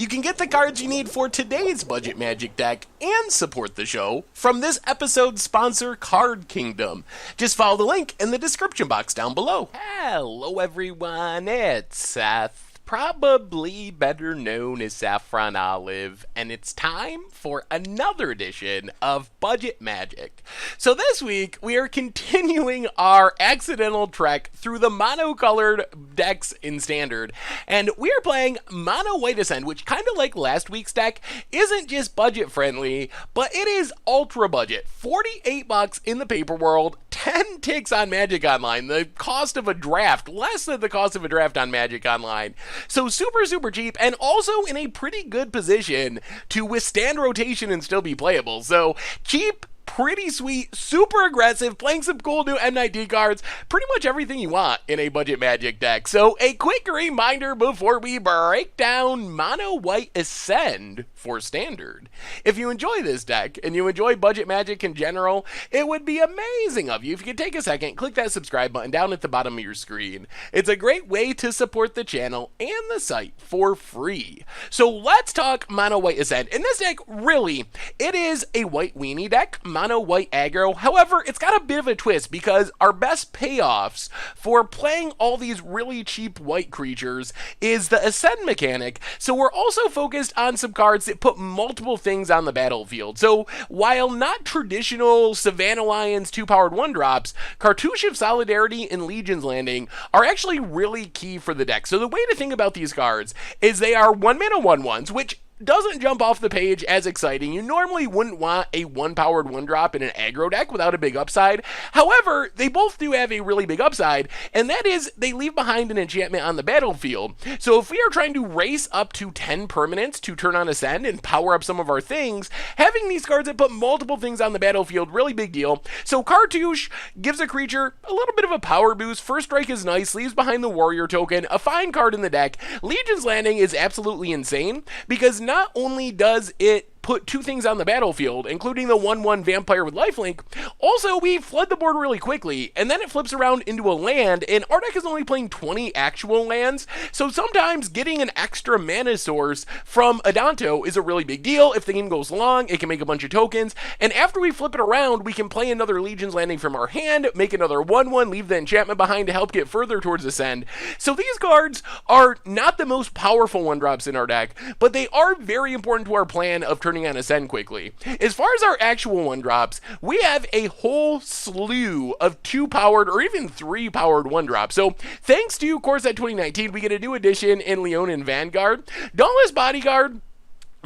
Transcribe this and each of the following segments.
You can get the cards you need for today's Budget Magic deck and support the show from this episode's sponsor, Card Kingdom. Just follow the link in the description box down below. Hello everyone, it's Seth, probably better known as Saffron Olive, and it's time for another edition of Budget Magic. So this week, we are continuing our accidental trek through the mono-colored decks in Standard, and we are playing Mono White Ascend, which, kind of like last week's deck, isn't just budget-friendly, but it is ultra-budget. $48 in the paper world, 10 ticks on Magic Online, the cost of a draft, less than the cost of a draft on Magic Online. So super cheap, and also in a pretty good position to withstand rotation and still be playable. So cheap, pretty sweet, super aggressive, playing some cool new M19 cards, pretty much everything you want in a Budget Magic deck. So a quick reminder before we break down Mono White Ascend for Standard. If you enjoy this deck and you enjoy Budget Magic in general, it would be amazing of you if you could take a second, click that subscribe button down at the bottom of your screen. It's a great way to support the channel and the site for free. So let's talk Mono White Ascend. In this deck, really, it is a white weenie deck, mono white aggro. However, it's got a bit of a twist because our best payoffs for playing all these really cheap white creatures is the Ascend mechanic. So we're also focused on some cards that put multiple things on the battlefield. So while not traditional Savannah Lions 2-powered 1-drops, Cartouche of Solidarity and Legion's Landing are actually really key for the deck. So the way to think about these cards is they are 1-mana 1/1s, which doesn't jump off the page as exciting. You normally wouldn't want a 1-powered 1-drop in an aggro deck without a big upside. However, they both do have a really big upside, and that is they leave behind an enchantment on the battlefield. So if we are trying to race up to 10 permanents to turn on Ascend and power up some of our things, having these cards that put multiple things on the battlefield, really big deal. So Cartouche gives a creature a little bit of a power boost. First Strike is nice, leaves behind the Warrior token, a fine card in the deck. Legion's Landing is absolutely insane because not only does it put 2 things on the battlefield, including the 1/1 Vampire with Lifelink, also we flood the board really quickly, and then it flips around into a land, and our deck is only playing 20 actual lands, so sometimes getting an extra mana source from Adanto is a really big deal. If the game goes long, it can make a bunch of tokens, and after we flip it around, we can play another Legion's Landing from our hand, make another 1/1, leave the enchantment behind to help get further towards Ascend. So these cards are not the most powerful 1-drops in our deck, but they are very important to our plan of turning on Ascend quickly. As far as our actual 1-drops, we have a whole slew of 2-powered or even 3-powered 1-drops. So thanks to Core Set 2019, we get a new addition in Leonin Vanguard. Dauntless Bodyguard,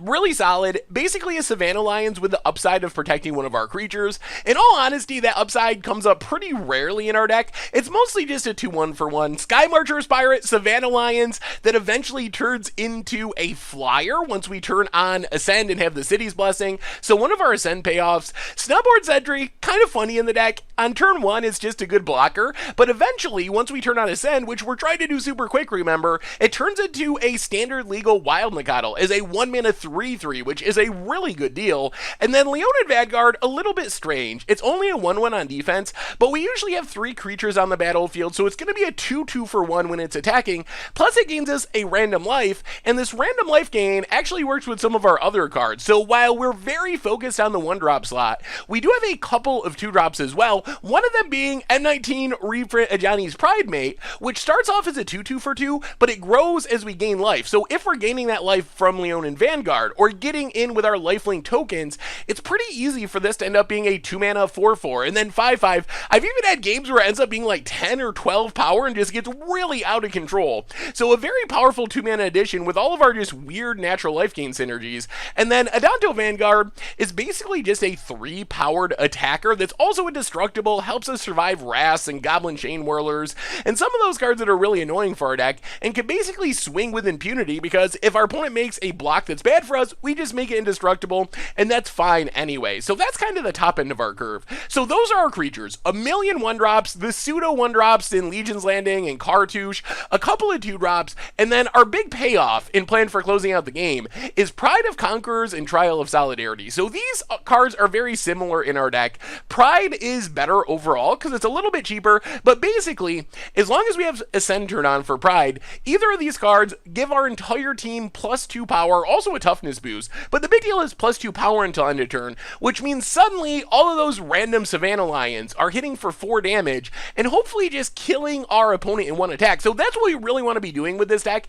really solid, basically a Savannah Lions with the upside of protecting one of our creatures. In all honesty, that upside comes up pretty rarely in our deck. It's mostly just a 2/1 for 1. Sky Marcher's Pirate, Savannah Lions, that eventually turns into a flyer once we turn on Ascend and have the City's Blessing. So one of our Ascend payoffs. Snowboard Sentry, kind of funny in the deck. On turn 1, it's just a good blocker, but eventually, once we turn on Ascend, which we're trying to do super quick, remember, it turns into a standard legal Wild Nacatl as a 1-mana 3/3, which is a really good deal. And then Leonin Vanguard, a little bit strange. It's only a 1/1 on defense, but we usually have 3 creatures on the battlefield, so it's going to be a 2/2 for 1 when it's attacking. Plus it gains us a random life, and this random life gain actually works with some of our other cards. So while we're very focused on the 1-drop slot, we do have a couple of 2-drops as well, one of them being M19 Reprint Ajani's Pridemate, which starts off as a 2/2 for 2, but it grows as we gain life. So if we're gaining that life from Leonin Vanguard, or getting in with our lifelink tokens, it's pretty easy for this to end up being a 2-mana 4/4, and then 5/5. I've even had games where it ends up being like 10 or 12 power and just gets really out of control. So a very powerful 2-mana addition with all of our just weird natural life gain synergies. And then Adanto Vanguard is basically just a 3-powered attacker that's also indestructible, helps us survive Wraths and Goblin Chain Whirlers, and some of those cards that are really annoying for our deck, and can basically swing with impunity because if our opponent makes a block that's bad bad for us, we just make it indestructible, and that's fine anyway. So that's kind of the top end of our curve. So those are our creatures. A million 1-drops, the pseudo 1-drops in Legion's Landing and Cartouche, a couple of 2-drops, and then our big payoff in plan for closing out the game is Pride of Conquerors and Trial of Solidarity. So these cards are very similar in our deck. Pride is better overall because it's a little bit cheaper, but basically, as long as we have Ascend turned on for Pride, either of these cards give our entire team +2 power, also a toughness boost, but the big deal is +2 power until end of turn, which means suddenly all of those random Savannah Lions are hitting for 4 damage and hopefully just killing our opponent in one attack. So that's what we really want to be doing with this deck,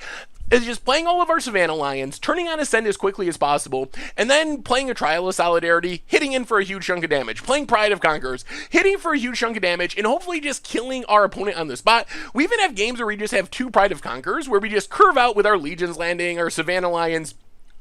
is just playing all of our Savannah Lions, turning on Ascend as quickly as possible, and then playing a Trial of Solidarity, hitting in for a huge chunk of damage, playing Pride of Conquerors, hitting for a huge chunk of damage, and hopefully just killing our opponent on the spot. We even have games where we just have 2 Pride of Conquerors, where we just curve out with our Legion's Landing, our Savannah Lions,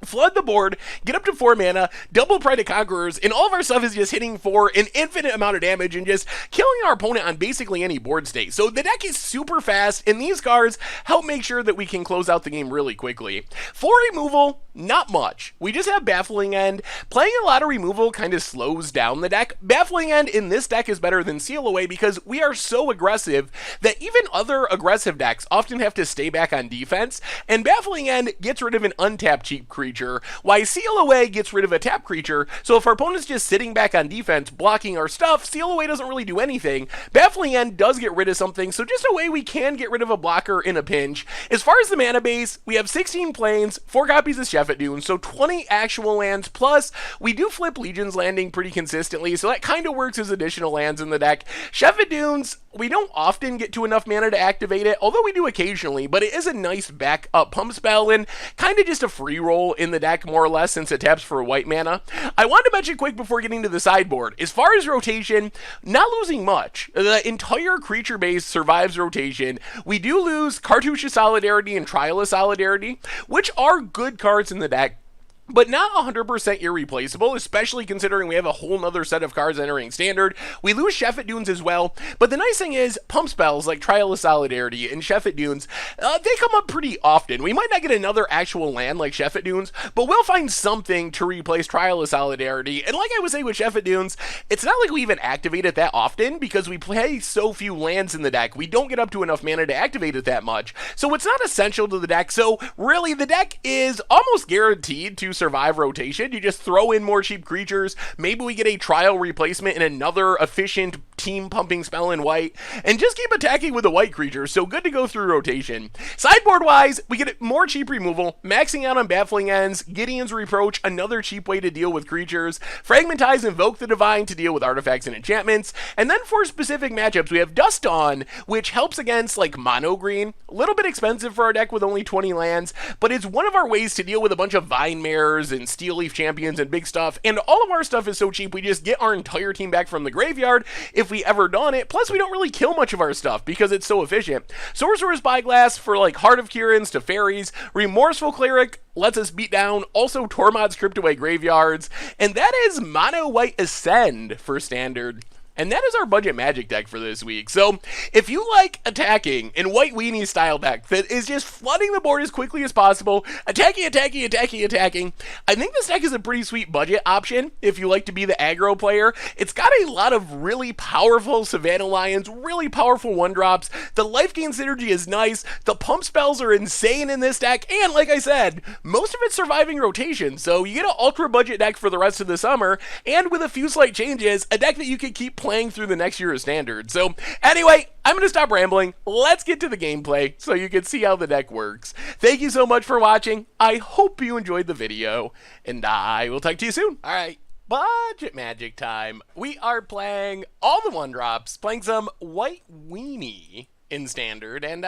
flood the board, get up to 4 mana, double Pride of Conquerors, and all of our stuff is just hitting for an infinite amount of damage and just killing our opponent on basically any board state. So the deck is super fast, and these cards help make sure that we can close out the game really quickly. For removal, not much. We just have Baffling End. Playing a lot of removal kind of slows down the deck. Baffling End in this deck is better than Seal Away because we are so aggressive that even other aggressive decks often have to stay back on defense, and Baffling End gets rid of an untapped cheap creature, while Seal Away gets rid of a tap creature. So if our opponent's just sitting back on defense, blocking our stuff, Seal Away doesn't really do anything. Baffling End does get rid of something, so just a way we can get rid of a blocker in a pinch. As far as the mana base, we have 16 planes, 4 copies of Chef at Dunes, so 20 actual lands, plus we do flip Legion's Landing pretty consistently, so that kind of works as additional lands in the deck. Chef at Dunes, we don't often get to enough mana to activate it, although we do occasionally, but it is a nice backup pump spell and kind of just a free roll in the deck, more or less, since it taps for white mana. I wanted to mention quick before getting to the sideboard, as far as rotation, not losing much. The entire creature base survives rotation. We do lose Cartouche of Solidarity and Trial of Solidarity, which are good cards in the deck, but not 100% irreplaceable, especially considering we have a whole nother set of cards entering Standard. We lose Chef at Dunes as well, but the nice thing is, pump spells like Trial of Solidarity and Chef at Dunes, they come up pretty often. We might not get another actual land like Chef at Dunes, but we'll find something to replace Trial of Solidarity, and like I was saying with Chef at Dunes, it's not like we even activate it that often, because we play so few lands in the deck, we don't get up to enough mana to activate it that much, so it's not essential to the deck. So really, the deck is almost guaranteed to survive rotation. You just throw in more cheap creatures, maybe we get a Trial replacement and another efficient team pumping spell in white, and just keep attacking with the white creatures, so good to go through rotation. Sideboard wise, we get more cheap removal, maxing out on Baffling Ends, Gideon's Reproach, another cheap way to deal with creatures, Fragmentize, Invoke the Divine to deal with artifacts and enchantments, and then for specific matchups, we have Dust Dawn, which helps against like mono green, a little bit expensive for our deck with only 20 lands, but it's one of our ways to deal with a bunch of Vine Mares and Steel Leaf Champions and big stuff, and all of our stuff is so cheap, we just get our entire team back from the graveyard if we ever dawn it, plus we don't really kill much of our stuff because it's so efficient. Sorcerer's Spyglass for like Heart of Kirans to fairies, Remorseful Cleric lets us beat down also Tormod's Crypt Away graveyards, and that is Mono White Ascend for Standard. And that is our budget magic deck for this week. So if you like attacking in white weenie style deck that is just flooding the board as quickly as possible, attacking, I think this deck is a pretty sweet budget option if you like to be the aggro player. It's got a lot of really powerful Savannah Lions, really powerful 1-drops. The life gain synergy is nice. The pump spells are insane in this deck. And like I said, most of it's surviving rotation. So you get an ultra budget deck for the rest of the summer. And with a few slight changes, a deck that you can keep playing through the next year of Standard. So anyway, I'm going to stop rambling. Let's get to the gameplay so you can see how the deck works. Thank you so much for watching. I hope you enjoyed the video, and I will talk to you soon. All right, budget magic time. We are playing all the 1-drops, playing some white weenie in Standard, and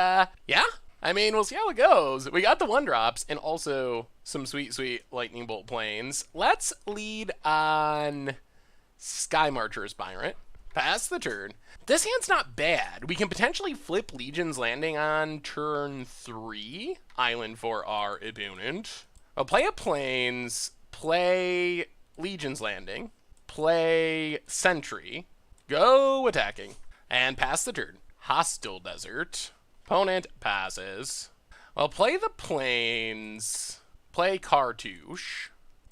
yeah, I mean, we'll see how it goes. We got the 1-drops and also some sweet, sweet Lightning Bolt planes. Let's lead on Sky Marcher Aspirant. Pass the turn. This hand's not bad. We can potentially flip Legion's Landing on turn 3. Island for our opponent. I'll play a Plains, play Legion's Landing, play Sentry, go attacking, and pass the turn. Hostile Desert. Opponent passes. I'll play the Plains, play Cartouche,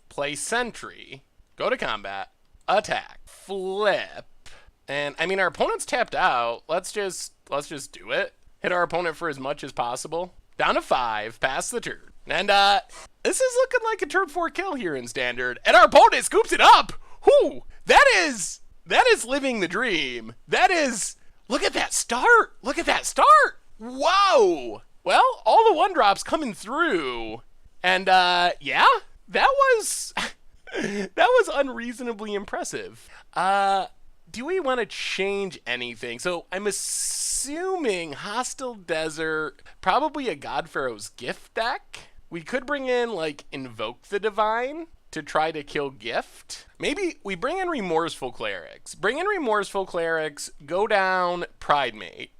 play Sentry, go to combat, attack, flip. And I mean, our opponent's tapped out. Let's just do it. Hit our opponent for as much as possible. Down to 5, pass the turn. And this is looking like a turn 4 kill here in Standard. And our opponent scoops it up. Whoo! That is living the dream. That is, look at that start. Look at that start. Whoa. Well, all the 1-drops coming through. And yeah, that was that was unreasonably impressive. Do we want to change anything? So I'm assuming Hostile Desert, probably a God Pharaoh's Gift deck. We could bring in, like, Invoke the Divine to try to kill Gift. Maybe we bring in Remorseful Clerics. Bring in Remorseful Clerics, go down Pridemate,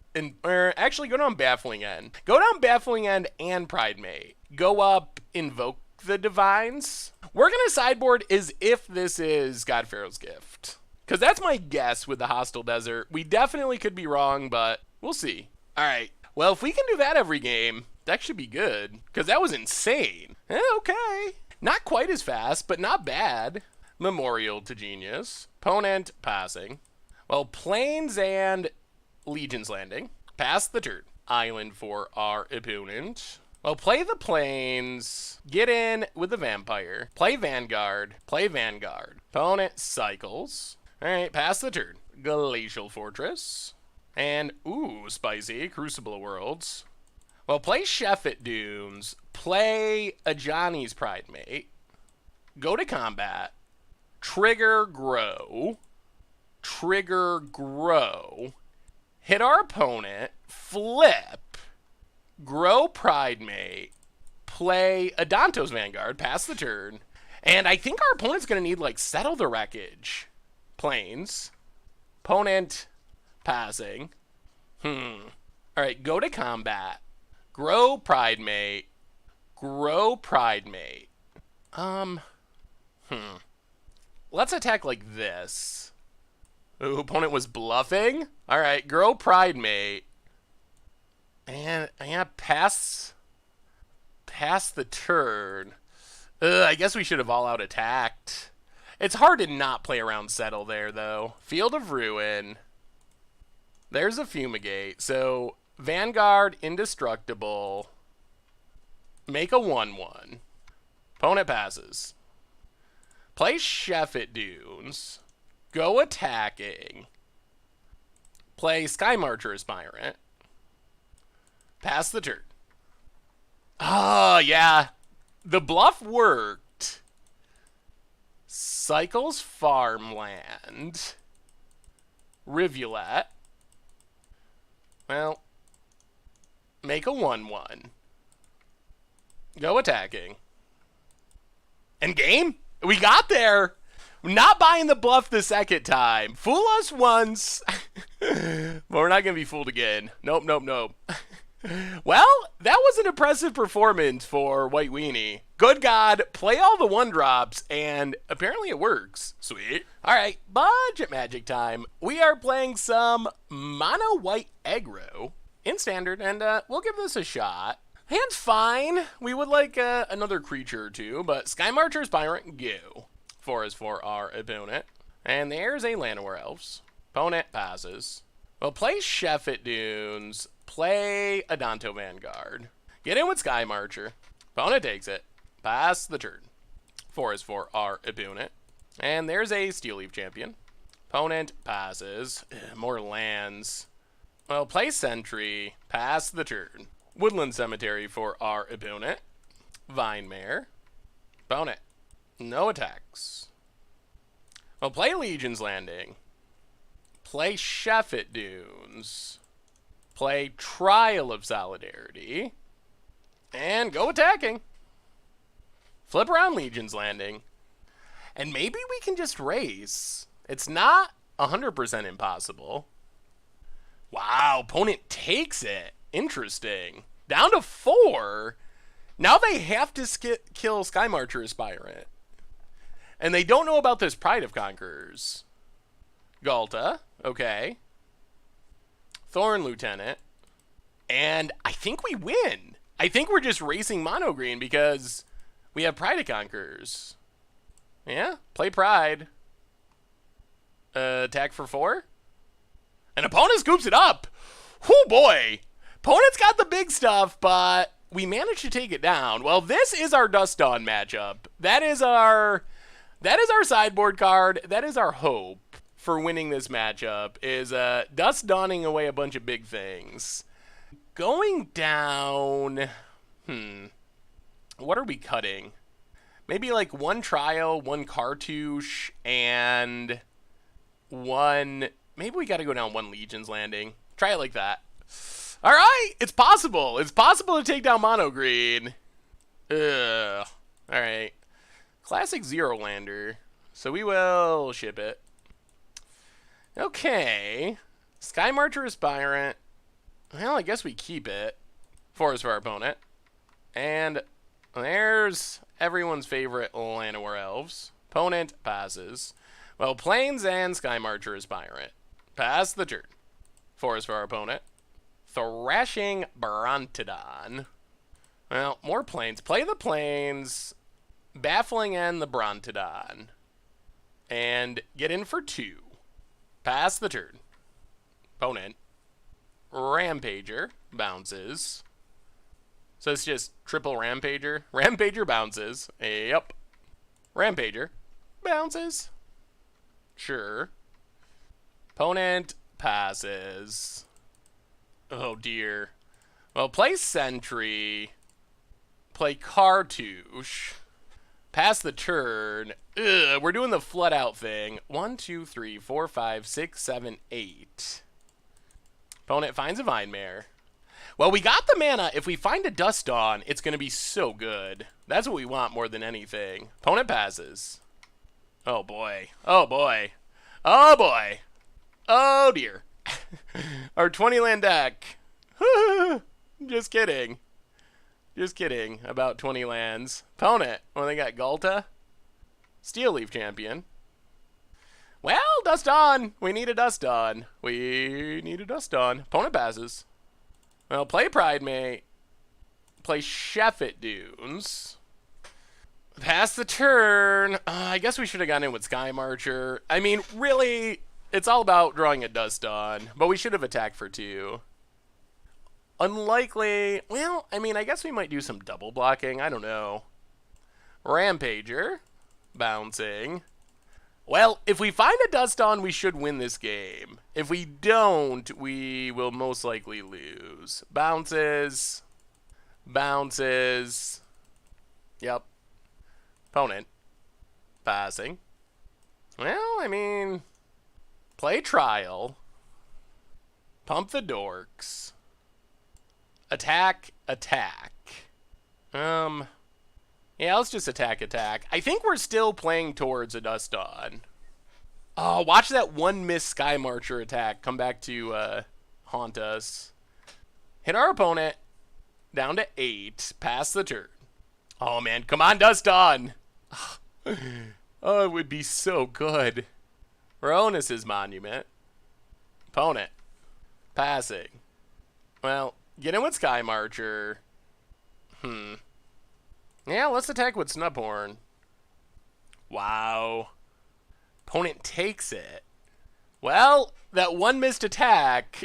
or actually go down Baffling End. Go down Baffling End and Pridemate. Go up Invoke the Divines. We're going to sideboard as if this is God Pharaoh's Gift. Because that's my guess with the Hostile Desert. We definitely could be wrong, but we'll see. All right. Well, if we can do that every game, that should be good. Because that was insane. Okay. Not quite as fast, but not bad. Memorial to Genius. Opponent passing. Well, Plains and Legion's Landing. Pass the turn. Island for our opponent. Well, play the Plains. Get in with the Vampire. Play Vanguard. Play Vanguard. Opponent cycles. All right, pass the turn. Glacial Fortress. And, ooh, spicy. Crucible of Worlds. Well, play Chef at Dunes. Play a Johnny's Pridemate. Go to combat. Trigger Grow. Trigger Grow. Hit our opponent. Flip. Grow Pridemate. Play Adanto's Vanguard. Pass the turn. And I think our opponent's going to need, like, Settle the Wreckage. Plains. Opponent passing. Alright, go to combat. Grow Pridemate. Grow Pridemate. Let's attack like this. Ooh, opponent was bluffing. Alright, grow Pridemate. And yeah, pass the turn. I guess we should have all out attacked. It's hard to not play around Settle there, though. Field of Ruin. There's a Fumigate. So, Vanguard, Indestructible. Make a 1/1. Opponent passes. Play Chef at Dunes. Go attacking. Play Sky Marcher Aspirant. Pass the turn. Oh, yeah. The bluff worked. Cycles Farmland. Rivulet. Well, make a 1/1. Go attacking. And game? We got there. Not buying the bluff the second time. Fool us once. But we're not going to be fooled again. Nope. Well, that was an impressive performance for White Weenie. Good God, play all the 1-drops, and apparently it works. Sweet. All right, budget magic time. We are playing some mono white aggro in Standard, and we'll give this a shot. Hand's fine. We would like another creature or two, but Sky Marcher's Tyrant, go. 4 is for our opponent. And there's a Llanowar Elves. Opponent passes. Well, play Chef at Dunes. Play Adanto Vanguard. Get in with Sky Marcher. Opponent takes it. Pass the turn. 4 is for our opponent. And there's a Steel Leaf Champion. Opponent passes. More lands. Well, play Sentry. Pass the turn. Woodland Cemetery for our opponent. Vine Mare. Opponent. No attacks. Well, play Legion's Landing. Play Chef at Dunes. Play Trial of Solidarity. And go attacking. Flip around Legion's Landing. And maybe we can just race. It's not 100% impossible. Wow, opponent takes it. Interesting. Down to 4. Now they have to kill Sky Marcher Aspirant. And they don't know about this Pride of Conquerors. Galta. Okay. Thorn Lieutenant. And I think we win. I think we're just racing mono green because We have Pride of Conquerors. Yeah, play Pride. Attack for 4. An opponent scoops it up. Whoo boy. Opponent's got the big stuff, but we managed to take it down. Well, this is our Dust Dawn matchup. That is our sideboard card. That is our hope for winning this matchup, is Dust Dawning away a bunch of big things. Going down, what are we cutting? Maybe like 1 Trio, 1 Cartouche, and 1... Maybe we got to go down 1 Legion's Landing. Try it like that. All right, it's possible. It's possible to take down Mono Green. Ugh. All right. Classic Zero Lander. So we will ship it. Okay. Sky Marcher Aspirant. Well, I guess we keep it. 4 is for our opponent. And there's everyone's favorite Llanowar Elves. Opponent passes. Well, Plains and Sky Marcher Aspirant. Pass the turn. 4 is for our opponent. Thrashing Brontodon. Well, more Plains. Play the Plains. Baffling End the Brontodon. And get in for 2. Pass the turn. Opponent. Rampager. Bounces. So it's just triple Rampager. Rampager bounces. Yep. Rampager. Bounces. Sure. Opponent passes. Oh dear. Well, play Sentry. Play Cartouche. Pass the turn. Ugh, we're doing the flood out thing. 1, 2, 3, 4, 5, 6, 7, 8. Opponent finds a Vine Mare. Well, we got the mana. If we find a Dust Dawn, it's going to be so good. That's what we want more than anything. Opponent passes. Oh boy. Oh boy. Oh boy. Oh dear. Our 20 land deck. Just kidding. Just kidding about 20 lands. Opponent. Well, they got Galta. Steel Leaf Champion. Well, Dust Dawn. We need a Dust Dawn. We need a Dust Dawn. Opponent passes. Well, play Pride Mate. Play Sheffet Dunes. Pass the turn. I guess we should have gone in with Sky Marcher. I mean, really, it's all about drawing a Dust Dawn. But we should have attacked for 2. Unlikely. Well, I mean, I guess we might do some double blocking. I don't know. Rampager. Bouncing. Well, if we find a Dust Dawn, we should win this game. If we don't, we will most likely lose. Bounces. Bounces. Yep. Opponent. Passing. Well, I mean, play Trial. Pump the Dorks. Attack, attack. Yeah, let's just attack, attack. I think we're still playing towards a Dust Dawn. Oh, watch that 1 miss Sky Marcher attack come back to haunt us. Hit our opponent. Down to 8. Pass the turn. Oh, man. Come on, Dust Dawn. Oh, it would be so good. Ronus's Monument. Opponent. Passing. Well, get in with Sky Marcher. Yeah, let's attack with Snubhorn. Wow. Opponent takes it. Well, that 1 missed attack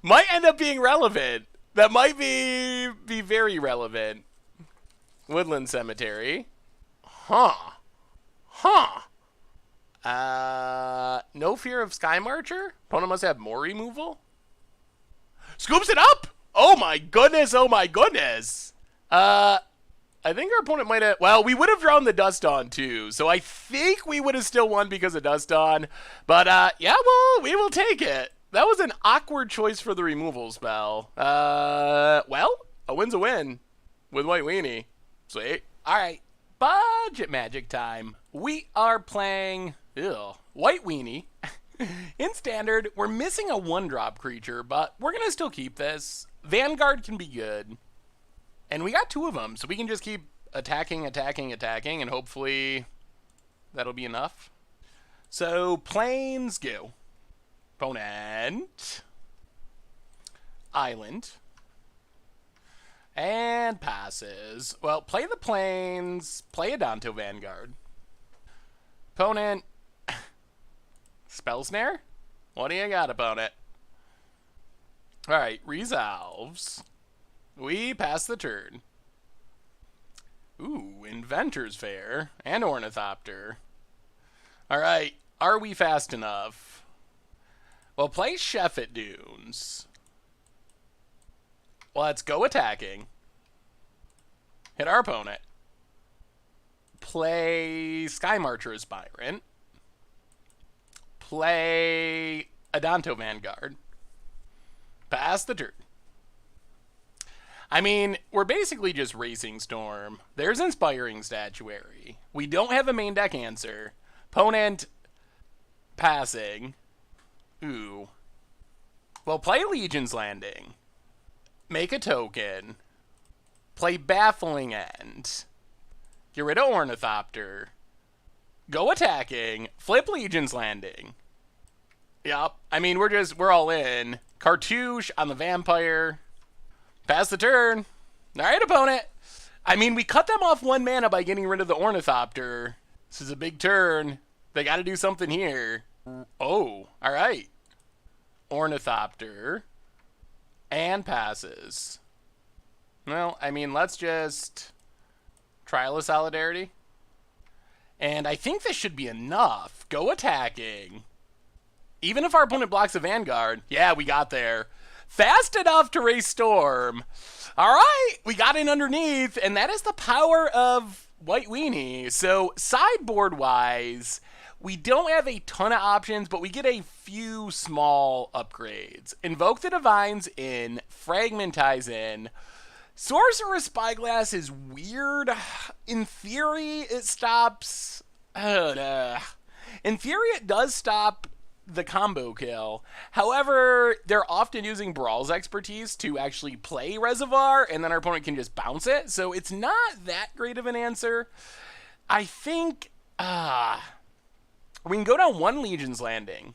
might end up being relevant. That might be very relevant. Woodland Cemetery. Huh. No fear of Sky Marcher? Opponent must have more removal? Scoops it up! Oh my goodness, oh my goodness! I think our opponent might have... Well, we would have drawn the Dust Dawn too, so I think we would have still won because of Dust Dawn. But, yeah, well, we will take it. That was an awkward choice for the removal spell. Well, a win's a win with White Weenie. Sweet. All right, budget magic time. We are playing White Weenie. In Standard, we're missing a 1-drop creature, but we're going to still keep this. Vanguard can be good. And we got 2 of them, so we can just keep attacking, and hopefully that'll be enough. So, Plains go. Opponent. Island. And and passes. Well, play the plains, play a Danto Vanguard. Opponent, Spell Snare? What do you got, opponent? Alright, resolves. We pass the turn. Ooh, Inventor's Fair and Ornithopter. Alright, are we fast enough? Well, play Chef at Dunes. Let's go attacking. Hit our opponent. Play Sky Marcher Aspirant. Play Adanto Vanguard. Pass the turn. I mean, we're basically just Racing Storm. There's Inspiring Statuary. We don't have a main deck answer. Opponent passing. Ooh. Well, play Legion's Landing. Make a token. Play Baffling End. Get rid of Ornithopter. Go attacking. Flip Legion's Landing. Yup. I mean, we're all in. Cartouche on the Vampire. Pass the turn. Alright, opponent. I mean, we cut them off 1 mana by getting rid of the Ornithopter. This is a big turn. They gotta do something here. Oh, alright. Ornithopter. And passes. Well, I mean, let's just Trial of Solidarity. And I think this should be enough. Go attacking. Even if our opponent blocks a Vanguard. Yeah, we got there. Fast enough to race Storm. Alright, we got in underneath. And that is the power of White Weenie. So, sideboard-wise, we don't have a ton of options, but we get a few small upgrades. Invoke the Divines in, Fragmentize in. Sorcerer's Spyglass is weird. In theory, it stops... In theory, it does stop the combo kill. However, they're often using Brawl's expertise to actually play Reservoir, and then our opponent can just bounce it. So it's not that great of an answer. I think... we can go down 1 Legion's Landing.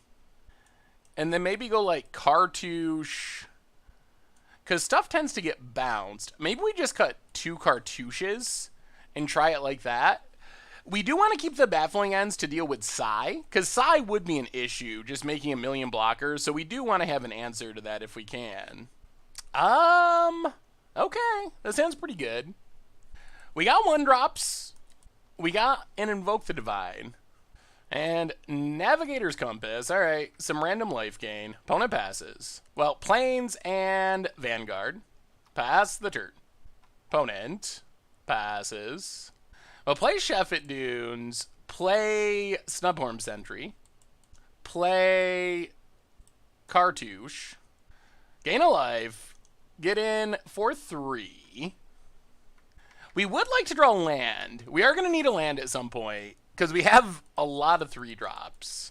And then maybe go like Cartouche. Because stuff tends to get bounced. Maybe we just cut 2 Cartouches and try it like that. We do want to keep the Baffling Ends to deal with Psy. Because Psy would be an issue, just making a million blockers. So we do want to have an answer to that if we can. Okay. That sounds pretty good. We got 1-drops. We got an Invoke the Divine. And Navigator's Compass. Alright, some random life gain. Opponent passes. Well, Plains and Vanguard. Pass the turn. Opponent passes. Well, play Chef at Dunes. Play Snubhorn Sentry. Play Cartouche. Gain a life. Get in for 3. We would like to draw land. We are going to need a land at some point. Because we have a lot of 3-drops.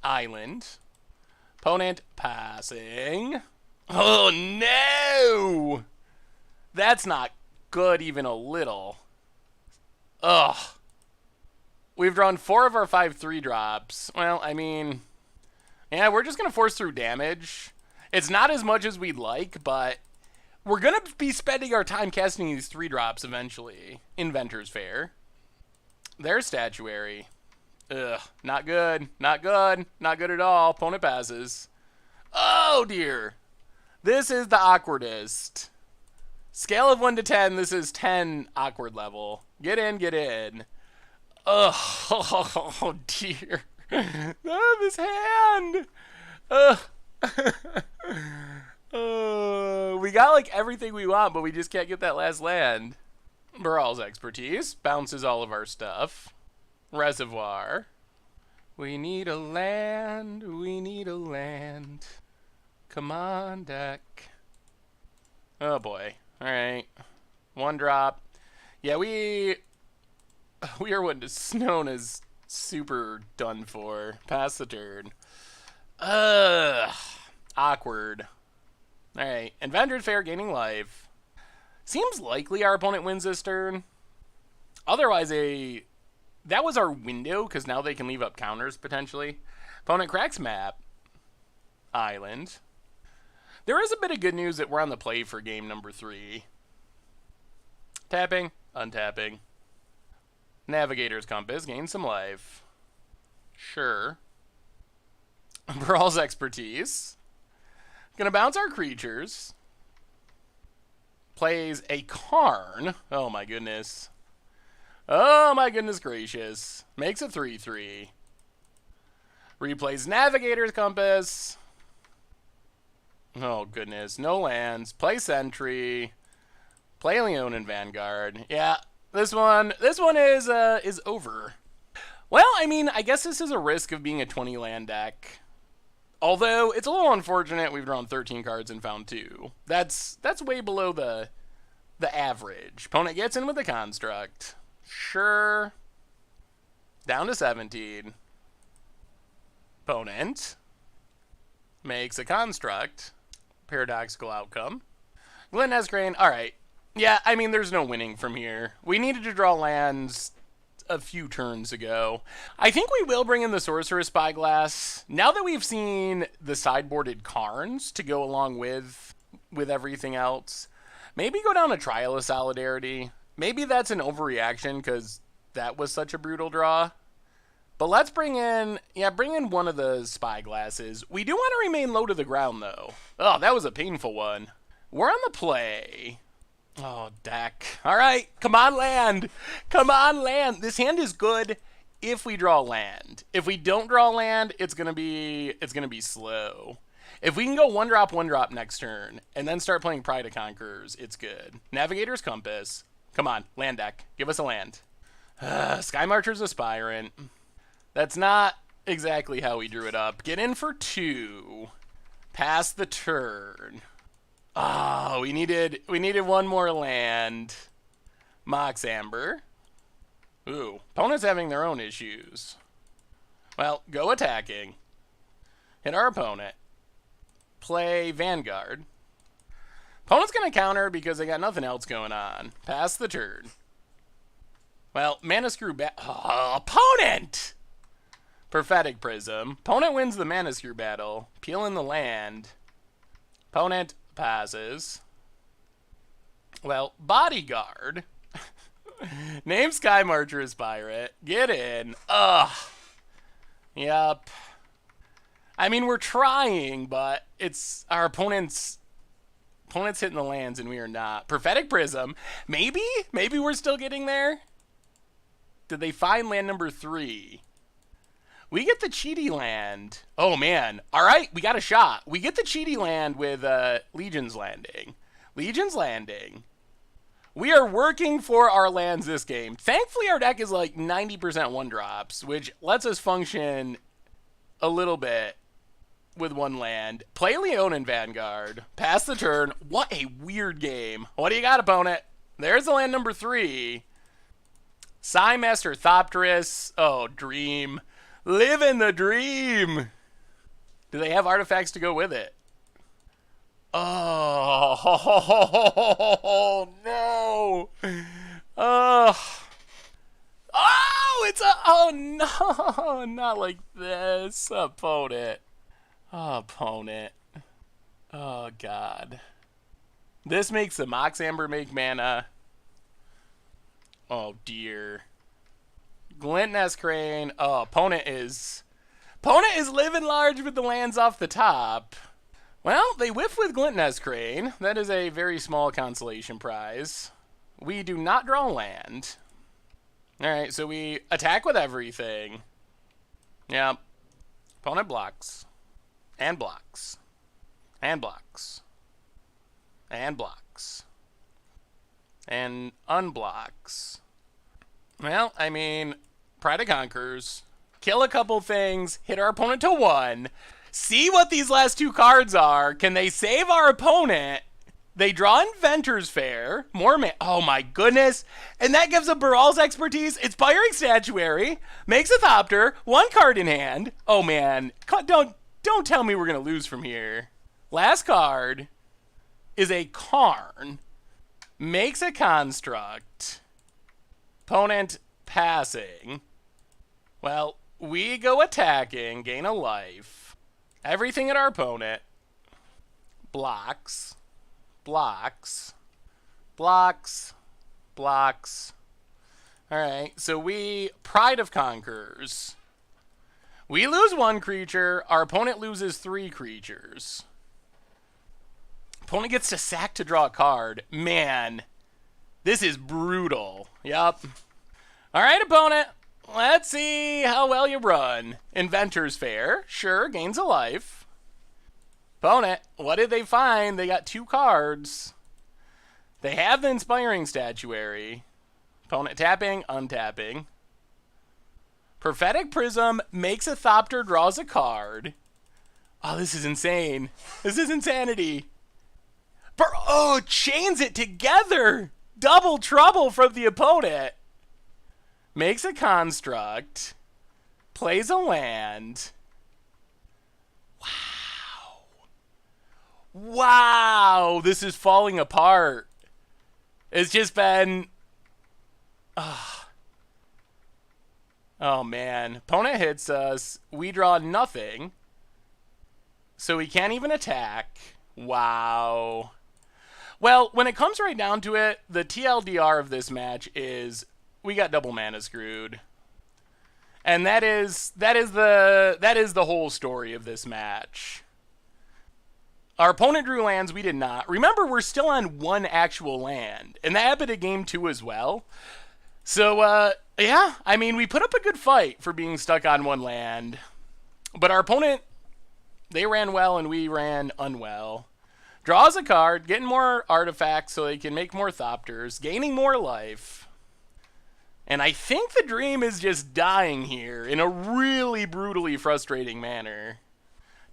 Island. Opponent passing. Oh, no! That's not good even a little. Ugh. We've drawn 4 of our 5 3-drops. Well, I mean... yeah, we're just going to force through damage. It's not as much as we'd like, but... we're going to be spending our time casting these 3-drops eventually. Inventor's Fair. There's Statuary. Ugh, not good. Not good. Not good at all. Opponent passes. Oh, dear. This is the awkwardest. Scale of 1 to 10, this is 10 awkward level. Get in, get in. Ugh, oh, dear. Oh, this hand. Ugh. We got, like, everything we want, but we just can't get that last land. Brawl's expertise. Bounces all of our stuff. Reservoir. We need a land. We need a land. Come on, deck. Oh, boy. Alright. 1-drop. Yeah, we are what is known as super done for. Pass the turn. Awkward. Alright. Inventor's Fair gaining life. Seems likely our opponent wins this turn. Otherwise, that was our window, because now they can leave up counters, potentially. Opponent cracks map. Island. There is a bit of good news that we're on the play for game number 3. Tapping, untapping. Navigator's Compass, gain some life. Sure. Brawl's Expertise. Gonna bounce our creatures. Plays a Karn. Oh my goodness. Oh my goodness gracious. Makes a 3/3. Replays Navigator's Compass. Oh goodness. No lands. Play Sentry. Play Leonin Vanguard. Yeah, this one is over. Well, I mean, I guess this is a risk of being a 20 land deck. Although it's a little unfortunate we've drawn 13 cards and found 2. That's way below the average. Opponent gets in with a construct. Sure. Down to 17. Opponent makes a construct. Paradoxical outcome. Glint Nescrane. Alright. Yeah, I mean, there's no winning from here. We needed to draw lands a few turns ago. I think we will bring in the Sorcerer's Spyglass. Now that we've seen the sideboarded Karns to go along with everything else, maybe go down a Trial of Solidarity. Maybe that's an overreaction because that was such a brutal draw. But let's bring in one of the Spyglasses. We do want to remain low to the ground, though. Oh, that was a painful one. We're on the play. Oh, deck. All right, come on, land. Come on, land. This hand is good if we draw land. If we don't draw land, it's gonna be slow. If we can go one drop next turn and then start playing Pride of Conquerors, it's good. Navigator's Compass. Come on, land deck. Give us a land. Sky Marcher's Aspirant. That's not exactly how we drew it up. Get in for 2. Pass the turn. Oh, we needed one more land. Mox Amber. Ooh, opponent's having their own issues. Well, go attacking. Hit our opponent. Play Vanguard. Opponent's gonna counter because they got nothing else going on. Pass the turn. Well, Mana Screw opponent! Prophetic Prism. Opponent wins the Mana Screw battle. Peel in the land. Opponent passes. Well, Bodyguard. Name Sky Marcher as Pirate. Get in. Ugh. Yup. I mean, we're trying, but it's our opponent's hitting the lands and we are not. Prophetic Prism. Maybe we're still getting there. Did they find land number 3? We get the cheaty land. Oh, man. All right, we got a shot. We get the cheaty land with Legion's Landing. Legion's Landing. We are working for our lands this game. Thankfully, our deck is like 90% one-drops, which lets us function a little bit with one land. Play Leonin Vanguard. Pass the turn. What a weird game. What do you got, opponent? There's the land number 3. Psymaster Thopterus. Oh, dream. Living the dream. Do they have artifacts to go with it? Oh, no. Oh, no, not like this. Opponent. Oh, opponent. Oh, God. This makes the Mox Amber make mana. Oh, dear. Glint Nescrane. Oh, opponent is living large with the lands off the top. Well, they whiff with Glint Nescrane. That is a very small consolation prize. We do not draw land. Alright, so we attack with everything. Yep. Opponent blocks. And blocks. And blocks. And blocks. And unblocks. Well, I mean, Pride of Conquerors. Kill a couple things. Hit our opponent to 1. See what these last 2 cards are. Can they save our opponent? They draw Inventor's Fair. More oh my goodness. And that gives a Brawl's Expertise. Inspiring Statuary. Makes a Thopter. 1 card in hand. Oh man. Don't tell me we're going to lose from here. Last card is a Karn. Makes a construct. Opponent passing. Well, we go attacking. Gain a life. Everything at our opponent. blocks, blocks, blocks, blocks. All right, so we Pride of Conquerors. We lose 1 creature. Our opponent loses 3 creatures. Opponent gets to sack to draw a card. Man, this is brutal. Yup. All right, opponent. Let's see how well you run. Inventor's Fair. Sure, gains a life. Opponent, what did they find? They got 2 cards. They have the Inspiring Statuary. Opponent tapping, untapping. Prophetic Prism makes a Thopter, draws a card. Oh, this is insane. This is insanity. Oh, chains it together. Double trouble from the opponent. Makes a construct. Plays a land. Wow. Wow. This is falling apart. It's just been... Oh, man. Opponent hits us. We draw nothing. So we can't even attack. Wow. Well, when it comes right down to it, the TLDR of this match is we got double mana screwed. And that is the whole story of this match. Our opponent drew lands, we did not. Remember, we're still on 1 actual land, and that happened in game 2 as well. So, yeah, I mean, we put up a good fight for being stuck on 1 land. But our opponent, they ran well and we ran unwell. Draws a card, getting more artifacts so they can make more Thopters, gaining more life. And I think the dream is just dying here in a really brutally frustrating manner.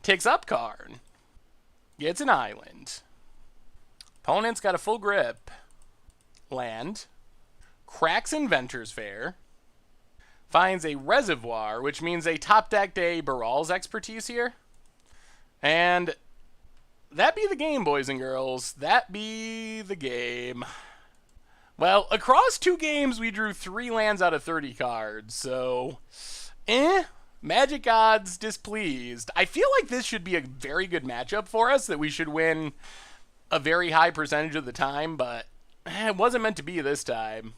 Takes up card. Gets an island. Opponent's got a full grip. Land. Cracks Inventor's Fair. Finds a Reservoir, which means they top decked a Baral's Expertise here. And that be the game, boys and girls. That be the game. Well, across 2 games, we drew 3 lands out of 30 cards, so... Magic Gods displeased. I feel like this should be a very good matchup for us, that we should win a very high percentage of the time, but it wasn't meant to be this time.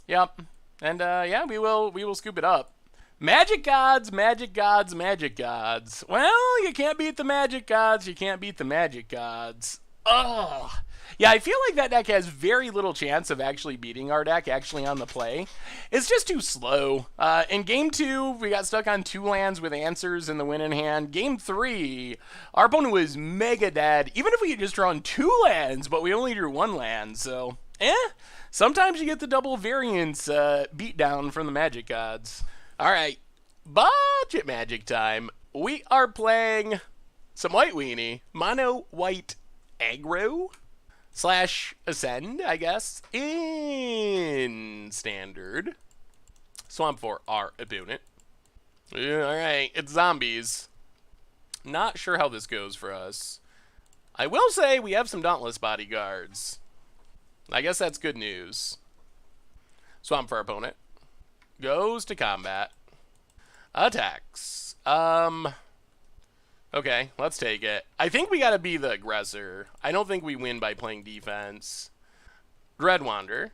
Yep. And, yeah, we will scoop it up. Magic Gods, Magic Gods, Magic Gods. Well, you can't beat the Magic Gods, you can't beat the Magic Gods. Ugh. Yeah, I feel like that deck has very little chance of actually beating our deck actually on the play. It's just too slow. In Game 2, we got stuck on 2 lands with answers in the win in hand. Game 3, our opponent was mega dead, even if we had just drawn 2 lands, but we only drew 1 land, so, sometimes you get the double variance beatdown from the Magic Gods. Alright, budget magic time. We are playing some white weenie, mono white aggro / ascend, I guess, in standard. Swamp for our opponent. Alright, it's zombies. Not sure how this goes for us. I will say we have some Dauntless Bodyguards. I guess that's good news. Swamp for our opponent. Goes to combat. Attacks. Okay, let's take it. I think we gotta be the aggressor. I don't think we win by playing defense. Dreadwander.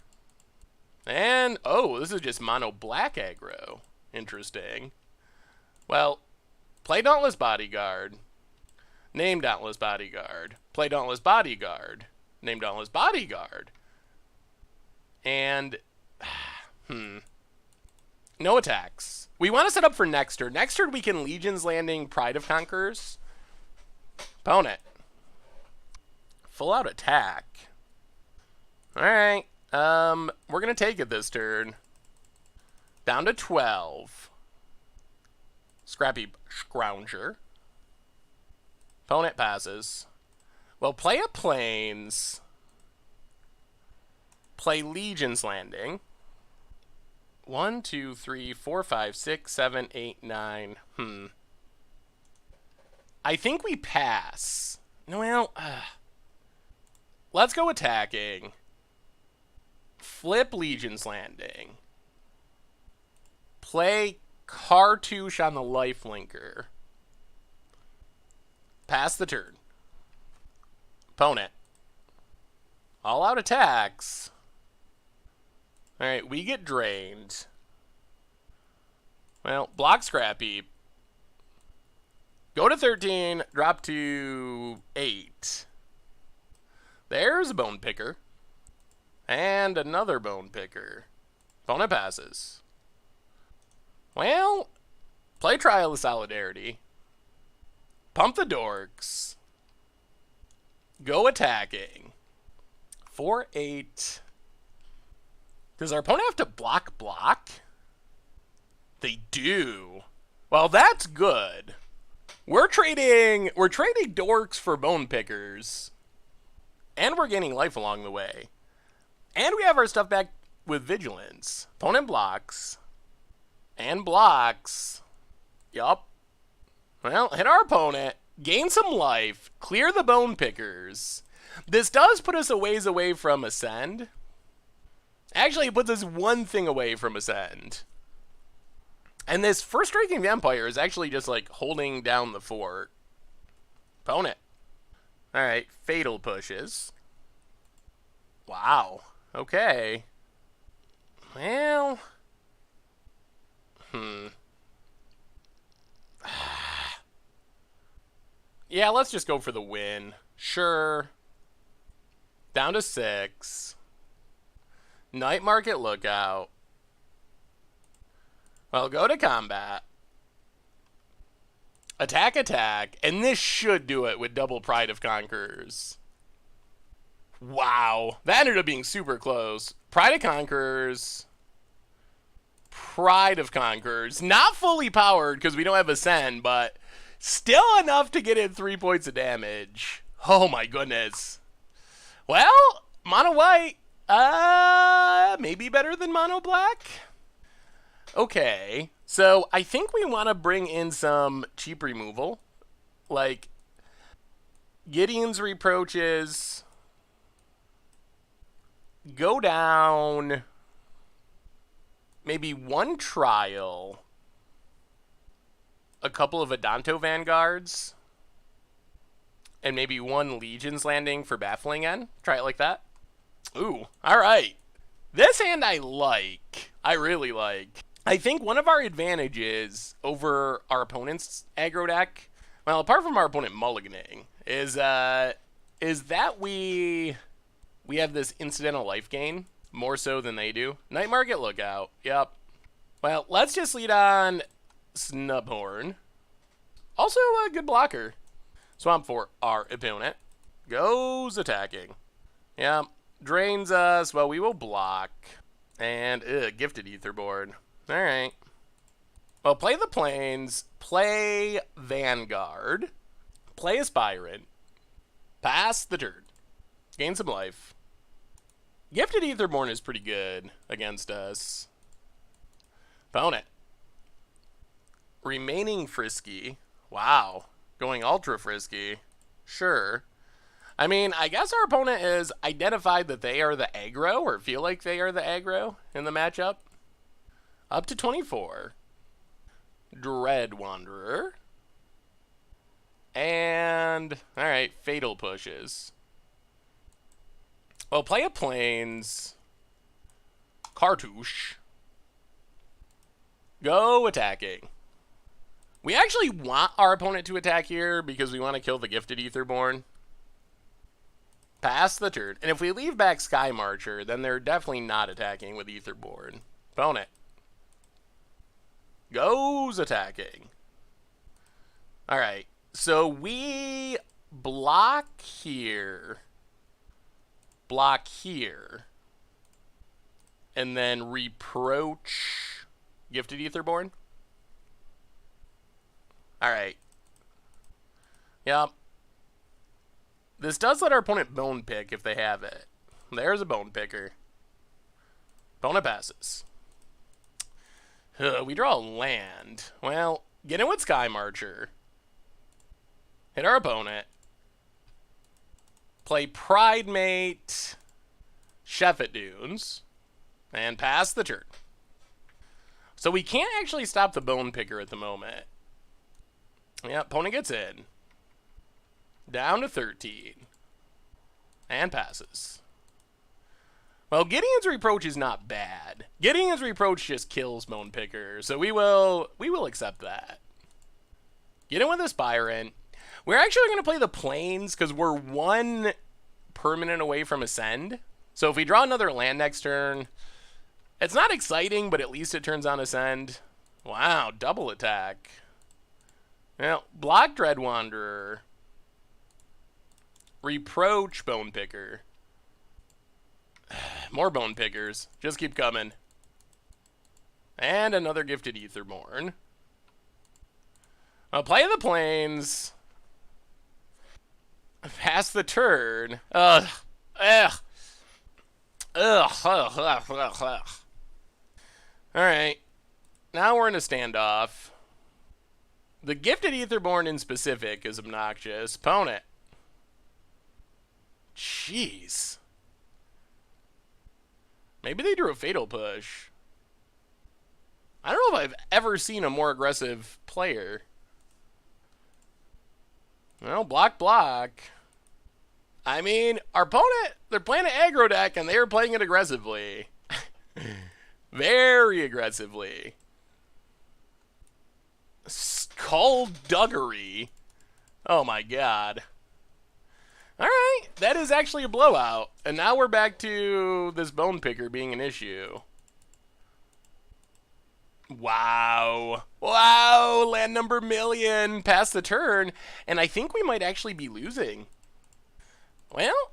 And, oh, this is just mono black aggro. Interesting. Well, play Dauntless Bodyguard. Name Dauntless Bodyguard. Play Dauntless Bodyguard. Name Dauntless Bodyguard. And, no attacks. We want to set up for next turn. Next turn we can Legion's Landing, Pride of Conquerors. Opponent. Full out attack. Alright. We're going to take it this turn. Down to 12. Scrappy Scrounger. Opponent passes. Well, play a Plains. Play Legion's Landing. 1, 2, 3, 4, 5, 6, 7, 8, 9. I think we pass. No, well, let's go attacking. Flip Legion's Landing. Play Cartouche on the Lifelinker. Pass the turn. Opponent. All out attacks. Alright, we get drained. Well, block Scrappy. Go to 13, drop to 8. There's a Bone Picker. And another Bone Picker. Opponent passes. Well, play Trial of Solidarity. Pump the Dorks. Go attacking. 4-8. Does our opponent have to block? They do. Well, that's good. We're trading Dorks for Bone Pickers. And we're gaining life along the way. And we have our stuff back with Vigilance. Opponent blocks. And blocks. Yup. Well, hit our opponent. Gain some life. Clear the Bone Pickers. This does put us a ways away from Ascend. Actually, it puts us one thing away from Ascend. And this First Striking Vampire is actually just like holding down the fort. Opponent. Alright, Fatal pushes. Wow. Okay. Well. Yeah, let's just go for the win. Sure. Down to 6. Night Market Lookout. Well, go to combat. Attack. And this should do it with double Pride of Conquerors. Wow. That ended up being super close. Pride of Conquerors. Pride of Conquerors. Not fully powered because we don't have Ascend, but still enough to get in 3 points of damage. Oh my goodness. Well, Mono White, maybe better than Mono Black? Okay, so I think we want to bring in some cheap removal. Like, Gideon's Reproaches. Go down. Maybe one Trial. A couple of Adanto Vanguards. And maybe one Legion's Landing for Baffling End. Try it like that. Ooh, alright. This hand I like. I really like. I think one of our advantages over our opponent's aggro deck, well, apart from our opponent mulliganing, is that we have this incidental life gain, more so than they do. Night Market Lookout, yep. Well, let's just lead on Snubhorn. Also a good blocker. Swamp for our opponent. Goes attacking. Yep. Drains us. Well, we will block. And, Gifted Etherboard. Alright. Well, play the Plains. Play Vanguard. Play Aspirant. Pass the turn. Gain some life. Gifted Etherborn is pretty good against us. Opponent. Remaining Frisky. Wow. Going ultra frisky. Sure. I mean, I guess our opponent has identified that they are the aggro, or feel like they are the aggro in the matchup. Up to 24. Dread Wanderer. And, alright, Fatal pushes. Well, play a Plains. Cartouche. Go attacking. We actually want our opponent to attack here because we want to kill the Gifted Etherborn. Pass the turn. And if we leave back Sky Marcher, then they're definitely not attacking with Etherborn. Opponent. Goes attacking. Alright. So we block here. Block here. And then reproach Gifted Etherborn. Alright. Yep. This does let our opponent bone pick if they have it. There's a bone picker. Opponent passes. We draw a land. Well, get in with Sky Marcher. Hit our opponent. Play Pride Mate. Sheffet Dunes. And pass the turn. So we can't actually stop the bone picker at the moment. Yeah, opponent gets in. Down to 13. And passes. Well, Gideon's Reproach is not bad. Gideon's Reproach just kills Bone Picker, so we will accept that. Get in with Aspirant. We're actually going to play the Plains because we're one permanent away from Ascend. So if we draw another land next turn, it's not exciting, but at least it turns on Ascend. Wow, double attack. Well, block Dread Wanderer. Reproach Bone Picker. More Bone Pickers. Just keep coming. And another Gifted Aetherborn. I'll play the Plains. Pass the turn. Ugh. Ugh. Ugh. Ugh. Ugh. Ugh. Ugh. Alright. Now we're in a standoff. The Gifted Aetherborn in specific is obnoxious. Opponent. Jeez. Maybe they drew a Fatal Push. I don't know if I've ever seen a more aggressive player. Well, block, block. I mean, our opponent, they're playing an aggro deck, and they were playing it aggressively. Very aggressively. Skullduggery. Oh my god. Alright, that is actually a blowout. And now we're back to this Bone Picker being an issue. Wow. Wow, land number million past the turn. And I think we might actually be losing. Well,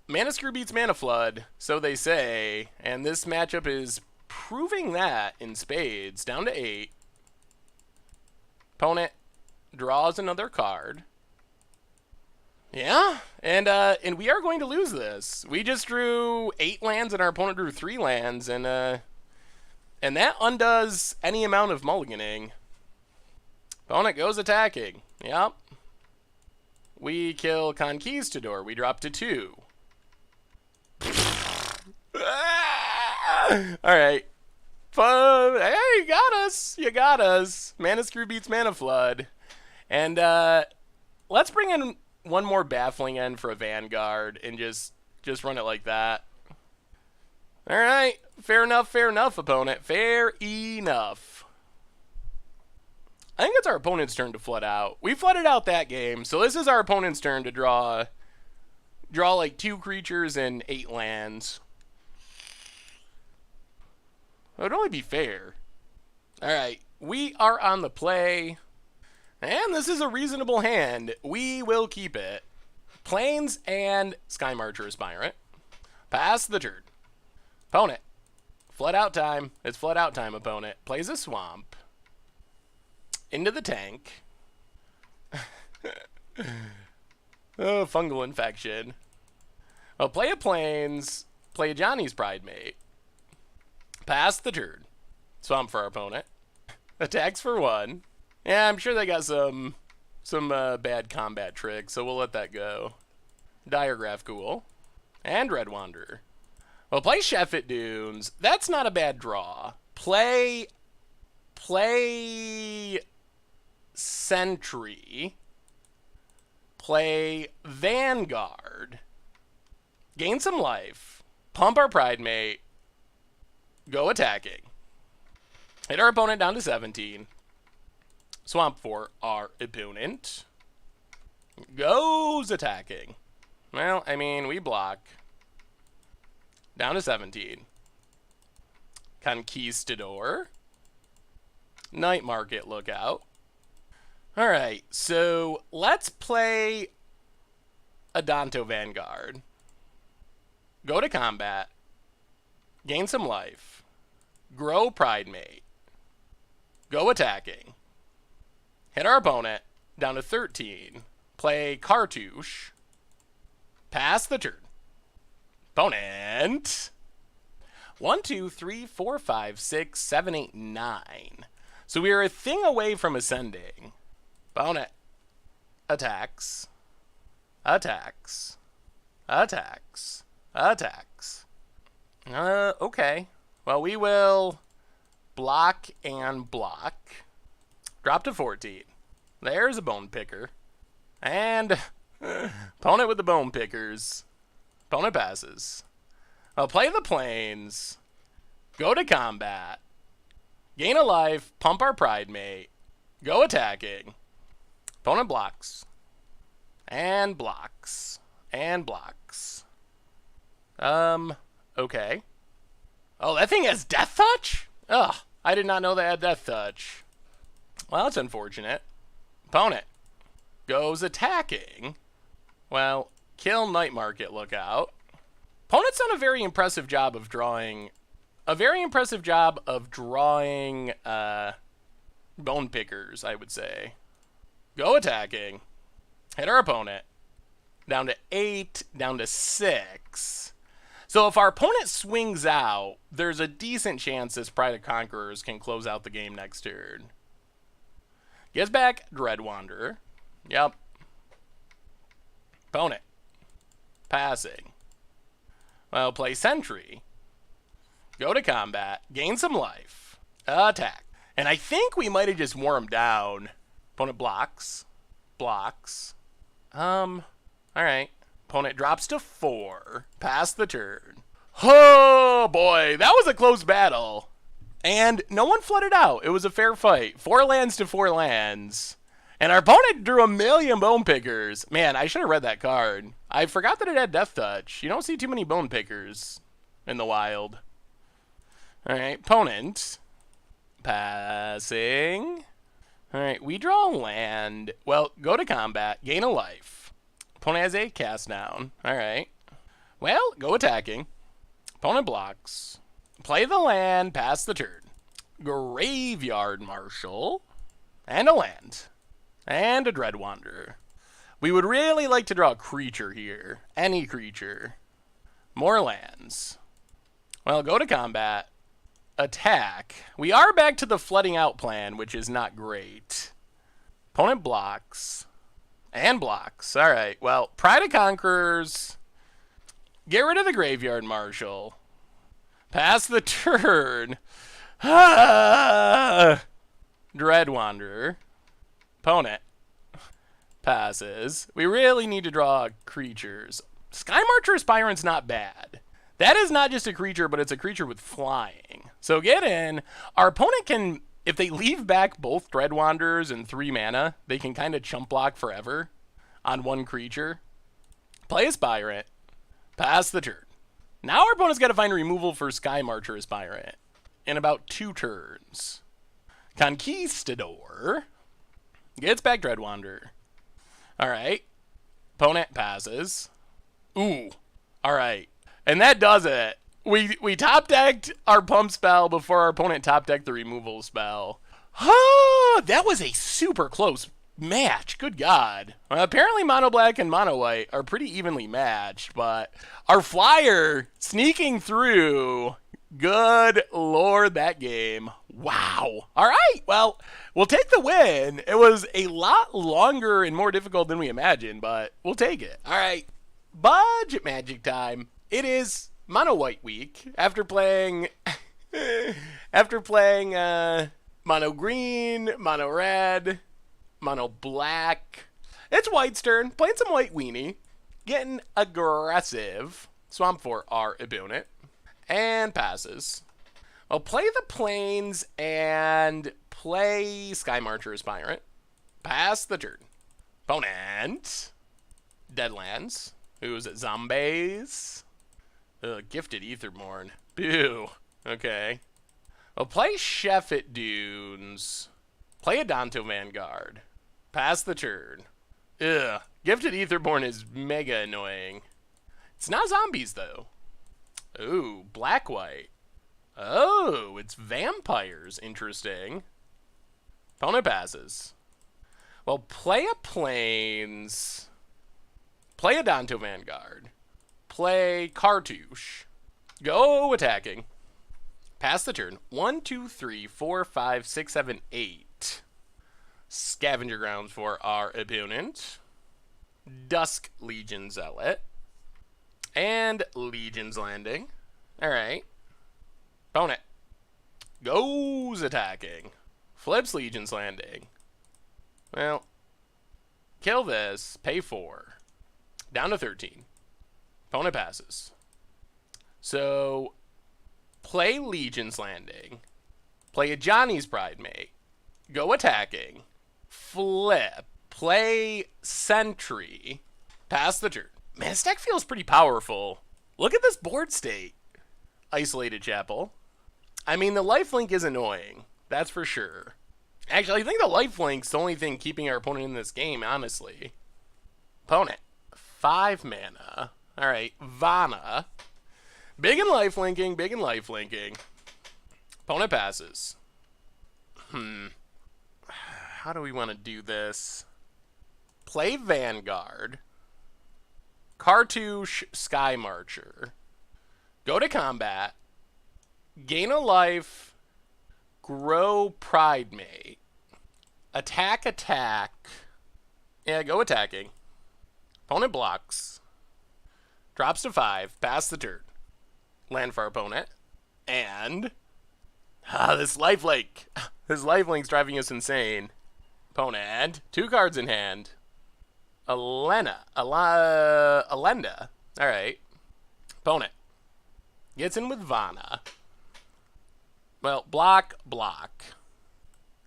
Mana Screw beats Mana Flood, so they say. And this matchup is proving that in spades. Down to 8. Opponent draws another card. Yeah, and we are going to lose this. We just drew 8 lands, and our opponent drew 3 lands, and that undoes any amount of mulliganing. Opponent goes attacking. Yep. We kill Conquistador. We drop to 2. All right. Hey, you got us. You got us. Mana Screw beats Mana Flood. And let's bring in one more Baffling End for a Vanguard and just run it like that. All right. Fair enough, opponent. Fair enough. I think it's our opponent's turn to flood out. We flooded out that game, so this is our opponent's turn to draw like 2 creatures and 8 lands. It would only be fair. All right, we are on the play, and this is a reasonable hand. We will keep it. Plains and Sky Marcher Aspirant. Pass the turn. Opponent. Flood out time. It's flood out time, opponent. Plays a swamp. Into the tank. Oh, fungal infection. Well, play a Plains. Play a Johnny's Pridemate. Pass the turn. Swamp for our opponent. Attacks for 1. Yeah, I'm sure they got some bad combat tricks, so we'll let that go. Diregraph Ghoul. And Red Wanderer. Well, play Sheffet Dunes. That's not a bad draw. Play Sentry. Play Vanguard. Gain some life. Pump our Pridemate. Go attacking. Hit our opponent down to 17. Swamp for our opponent. Goes attacking. Well, I mean, we block. Down to 17. Conquistador. Night Market Lookout. Alright, so let's play Adanto Vanguard. Go to combat. Gain some life. Grow Pridemate. Go attacking. Hit our opponent down to 13. Play Cartouche. Pass the turn. Opponent. 1, 2, 3, 4, 5, 6, 7, 8, 9. So we are a thing away from ascending. Opponent. Attacks. Attacks. Attacks. Attacks. Okay. Well, we will block and block. Drop to 14. There's a Bone Picker. And opponent with the Bone Pickers. Opponent passes. I'll play the planes. Go to combat. Gain a life. Pump our pride mate. Go attacking. Opponent blocks. And blocks. And blocks. Okay. Oh, that thing has Death Touch? Ugh, I did not know they had Death Touch. Well, that's unfortunate. Opponent goes attacking. Well, kill Night Market, look out. Opponent's done a very impressive job of drawing... bone pickers, I would say. Go attacking. Hit our opponent. Down to 8, down to 6. So if our opponent swings out, there's a decent chance this Pride of Conquerors can close out the game next turn. Gets back Dread Wanderer. Yep. Opponent. Passing. Well, play Sentry. Go to combat. Gain some life. Attack. And I think we might have just wore him down. Opponent blocks. Blocks. Alright. Opponent drops to 4. Pass the turn. Oh, boy. That was a close battle. And no one flooded out. It was a fair fight. 4 lands to 4 lands. And our opponent drew a million bone pickers. Man, I should have read that card. I forgot that it had Death Touch. You don't see too many bone pickers in the wild. Alright, opponent. Passing. Alright, we draw a land. Well, go to combat. Gain a life. Opponent has a cast down. Alright. Well, go attacking. Opponent blocks. Play the land. Pass the turn. Graveyard Marshal. And a land. And a Dread Wanderer. We would really like to draw a creature here. Any creature. More lands. Well, go to combat. Attack. We are back to the flooding out plan, which is not great. Opponent blocks. And blocks. Alright, well, Pride of Conquerors. Get rid of the Graveyard Marshal. Pass the turn. Dread Wanderer. Opponent. Passes. We really need to draw creatures. Sky Marcher Aspirant's not bad. That is not just a creature, but it's a creature with flying. So get in. Our opponent can, if they leave back both Dread Wanderers and 3 mana, they can kind of chump block forever on one creature. Play Aspirant. Pass the turn. Now our opponent's got to find removal for Sky Marcher Aspirant in about 2 turns. Conquistador. Gets back Dread Wanderer. Alright. Opponent passes. Ooh. Alright. And that does it. We top decked our pump spell before our opponent top decked the removal spell. That was a super close match. Good God. Well, apparently mono black and mono white are pretty evenly matched, but our flyer sneaking through. Good Lord, that game. Wow. All right. Well, we'll take the win. It was a lot longer and more difficult than we imagined, but we'll take it. All right. Budget Magic time. It is mono white week after playing mono green, mono red, mono black. It's White's turn. Playing some white weenie. Getting aggressive. Swamp for our opponent. And passes. I'll play the plains and play Sky Marcher Aspirant. Pass the turn. Opponent. Deadlands. Who's it? Zombies. Gifted Etherborn. Boo. Okay. I'll play Chef at Dunes. Play Adonto Vanguard. Pass the turn. Ugh. Gifted Etherborn is mega annoying. It's not zombies, though. Ooh, black-white. Oh, it's vampires. Interesting. Opponent passes. Well, play a plains. Play Adonto Vanguard. Play Cartouche. Go attacking. Pass the turn. 1, 2, 3, 4, 5, 6, 7, 8. Scavenger Grounds for our opponent. Dusk Legion Zealot. And Legion's Landing. Alright. Opponent. Goes attacking. Flips Legion's Landing. Well. Kill this. Pay 4. Down to 13. Opponent passes. So, play Legion's Landing. Play a Johnny's Bridemate. Go attacking. Flip. Play Sentry. Pass the turn. Man, this deck feels pretty powerful. Look at this board state. Isolated Chapel. I mean, the lifelink is annoying. That's for sure. Actually, I think the lifelink's the only thing keeping our opponent in this game, honestly. Opponent. 5 mana. Alright, Vana. Big in lifelinking, big in lifelinking. Opponent passes. How do we want to do this? Play Vanguard. Cartouche Sky Marcher. Go to combat. Gain a life. Grow Pridemate. Attack, attack. Yeah, go attacking. Opponent blocks. Drops to 5. Pass the turn. Land for our opponent. And... this lifelink. This lifelink's driving us insane. Opponent. 2 cards in hand. Alenda. Alright. Opponent. Gets in with Vana. Well, block.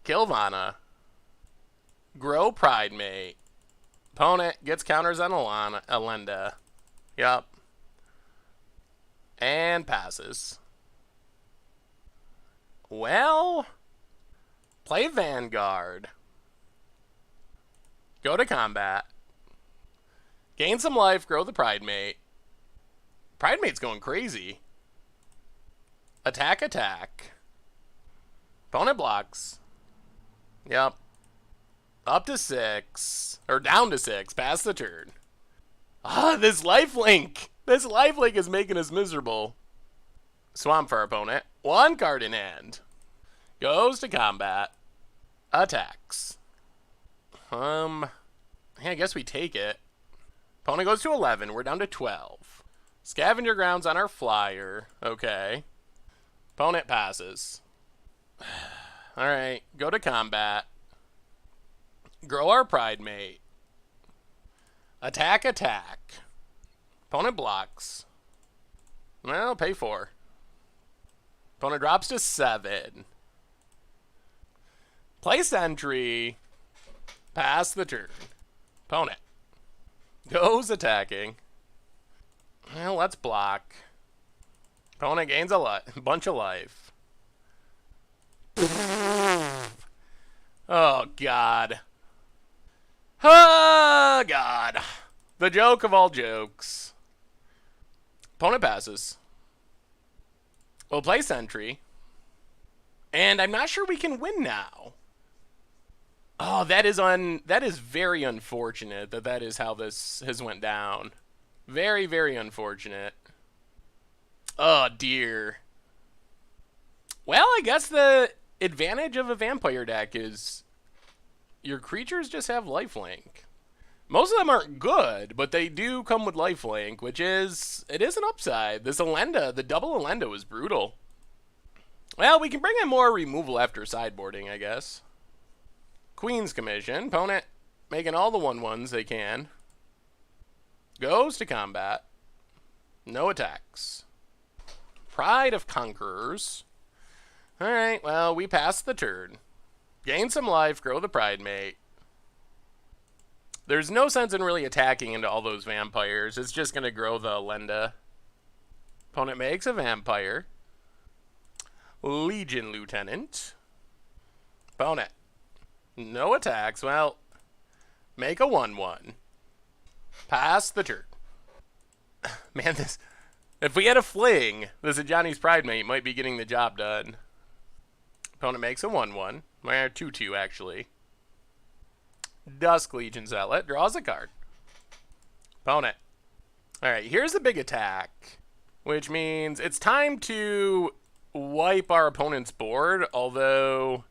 Kill Vana. Grow Pridemate. Opponent gets counters on Alenda. Yup. And passes. Well, play Vanguard. Go to combat. Gain some life, grow the Pridemate. Pridemate's going crazy. Attack, attack. Opponent blocks. Yep. Up to 6. Or down to 6. Pass the turn. This lifelink. This lifelink is making us miserable. Swamp for our opponent. 1 card in hand. Goes to combat. Attacks. Yeah, I guess we take it. Opponent goes to 11. We're down to 12. Scavenger grounds on our flyer. Okay. Opponent passes. Alright. Go to combat. Grow our Pridemate. Attack, attack. Opponent blocks. Well, pay 4. Opponent drops to 7. Play Sentry. Pass the turn. Opponent goes attacking. Well, let's block. Opponent gains a bunch of life. Oh, God. Oh, God. The joke of all jokes. Opponent passes. We'll play Sentry. And I'm not sure we can win now. Oh, that is very unfortunate that is how this has went down. Very, very unfortunate. Oh, dear. Well, I guess the advantage of a vampire deck is your creatures just have lifelink. Most of them aren't good, but they do come with lifelink, which is, it is an upside. This Alenda, the double Alenda was brutal. Well, we can bring in more removal after sideboarding, I guess. Queen's Commission. Opponent making all the 1/1s they can. Goes to combat. No attacks. Pride of Conquerors. Alright, well, we passed the turn. Gain some life, grow the Pridemate. There's no sense in really attacking into all those vampires. It's just going to grow the Alenda. Opponent makes a vampire. Legion Lieutenant. Opponent. No attacks. Well, make a 1/1. Pass the turn. Man, this... If we had a fling, this Johnny's Pridemate might be getting the job done. Opponent makes a 1/1. Or 2/2, actually. Dusk Legion Zealot. Draws a card. Opponent. Alright, here's the big attack. Which means it's time to wipe our opponent's board, although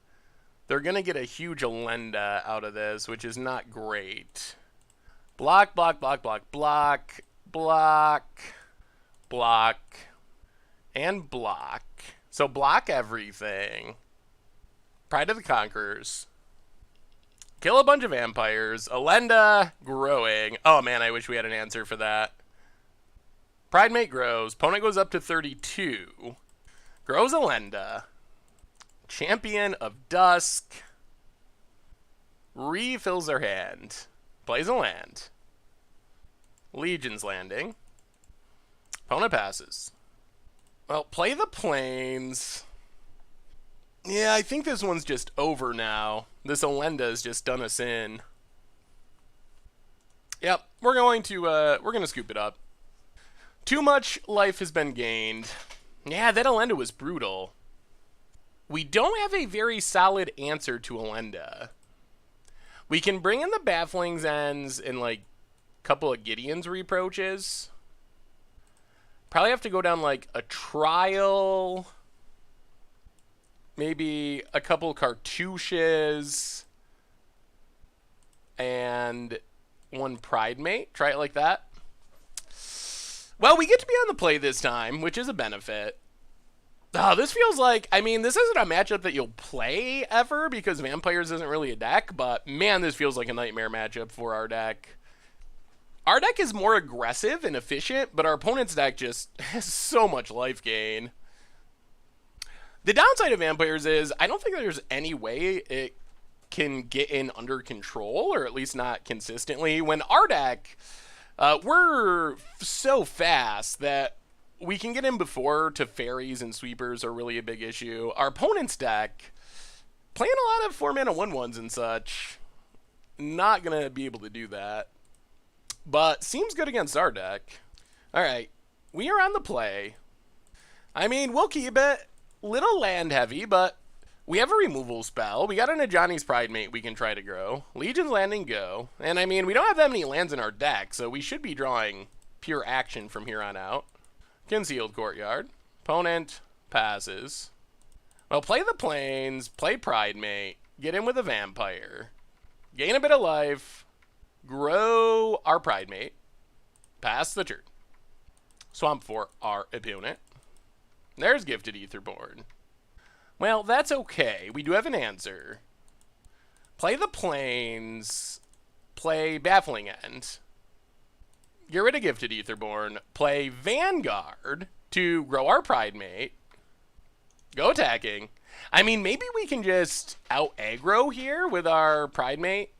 they're going to get a huge Alenda out of this, which is not great. Block, block, block, block, block, block, block, and block. So block everything. Pride of the Conquerors. Kill a bunch of vampires. Alenda growing. Oh man, I wish we had an answer for that. Pridemate grows. Opponent goes up to 32. Grows Elenda. Champion of Dusk. Refills their hand. Plays a land. Legion's Landing. Opponent passes. Well, play the Plains. Yeah, I think this one's just over now. This Elenda has just done us in. Yep, we're going to scoop it up. Too much life has been gained. Yeah, that Elenda was brutal. We don't have a very solid answer to Elenda. We can bring in the Baffling's Ends and like a couple of Gideon's Reproaches. Probably have to go down like a Trial. Maybe a couple Cartouches. And one Pridemate. Try it like that. Well, we get to be on the play this time, which is a benefit. Oh, this feels like, I mean, this isn't a matchup that you'll play ever because Vampires isn't really a deck, but man, this feels like a nightmare matchup for our deck. Our deck is more aggressive and efficient, but our opponent's deck just has so much life gain. The downside of Vampires is I don't think there's any way it can get in under control, or at least not consistently, when our deck, we're so fast that we can get in before to fairies and sweepers are really a big issue. Our opponent's deck, playing a lot of 4-mana 1/1s and such, not going to be able to do that. But seems good against our deck. Alright, we are on the play. I mean, we'll keep it. Little land heavy, but we have a removal spell. We got an Ajani's Pridemate we can try to grow. Legion's Landing, go. And I mean, we don't have that many lands in our deck, so we should be drawing pure action from here on out. Concealed Courtyard. Opponent passes. Well, play the Plains, play Pridemate, get in with a Vampire, gain a bit of life, grow our Pridemate, pass the turn. Swamp for our opponent. There's Gifted Aetherborn. Well, that's okay. We do have an answer. Play the Plains, play Baffling End. Get rid of Gifted Aetherborn, play Vanguard to grow our Pridemate. Go attacking. I mean, maybe we can just out-aggro here with our Pridemate.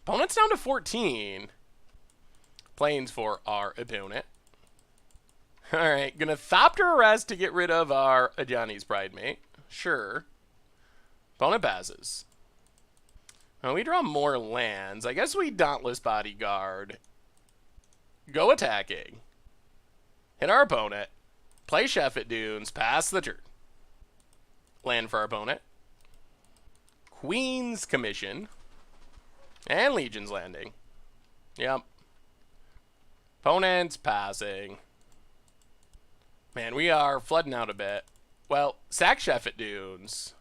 Opponent's down to 14. Plains for our opponent. Alright, gonna Thopter Arrest to get rid of our Ajani's Pridemate. Sure. Opponent passes. Well, we draw more lands. I guess we Dauntless Bodyguard. Go attacking. Hit our opponent. Play Sheffet Dunes. Pass the turn. Land for our opponent. Queen's Commission. And Legion's Landing. Yep. Opponent's passing. Man, we are flooding out a bit. Well, sack Sheffet Dunes.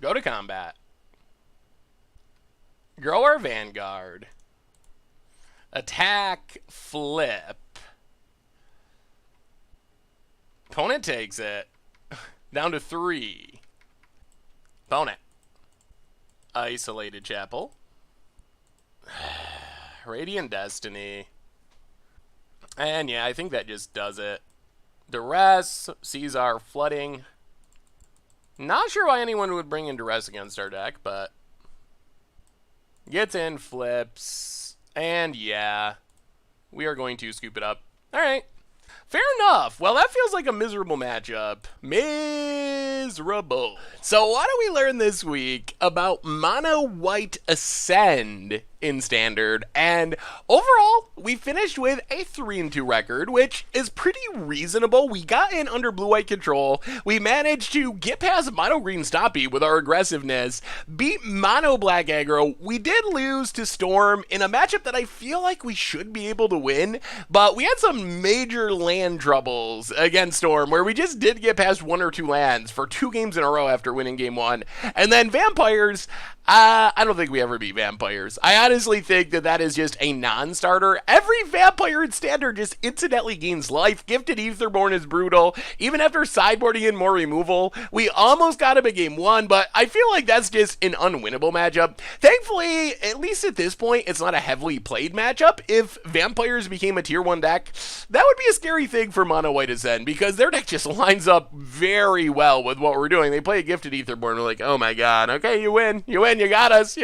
Go to combat. Grow our Vanguard. Attack, flip. Opponent takes it. Down to 3. Opponent. Isolated Chapel. Radiant Destiny. And yeah, I think that just does it. Duress, sees our flooding. Not sure why anyone would bring in Duress against our deck, but gets in, flips, and yeah, we are going to scoop it up. All right. Fair enough. Well, that feels like a miserable matchup. Miserable. So what do we learn this week about Mono White Ascend in Standard? And overall, we finished with a 3-2 record, which is pretty reasonable. We got in under blue-white control. We managed to get past mono-green Stompy with our aggressiveness, beat mono-black aggro. We did lose to Storm in a matchup that I feel like we should be able to win, but we had some major land troubles against Storm where we just did get past 1 or 2 lands for 2 games in a row after winning game 1. And then Vampires, I don't think we ever beat Vampires. I honestly think that that is just a non-starter. Every vampire in Standard just incidentally gains life. Gifted Etherborn is brutal. Even after sideboarding in more removal, we almost got him in game 1, but I feel like that's just an unwinnable matchup. Thankfully, at least at this point, it's not a heavily played matchup. If vampires became a tier 1 deck, that would be a scary thing for Mono White Ascend, because their deck just lines up very well with what we're doing. They play a Gifted Etherborn, we're like, oh my god, okay, you win, you got us.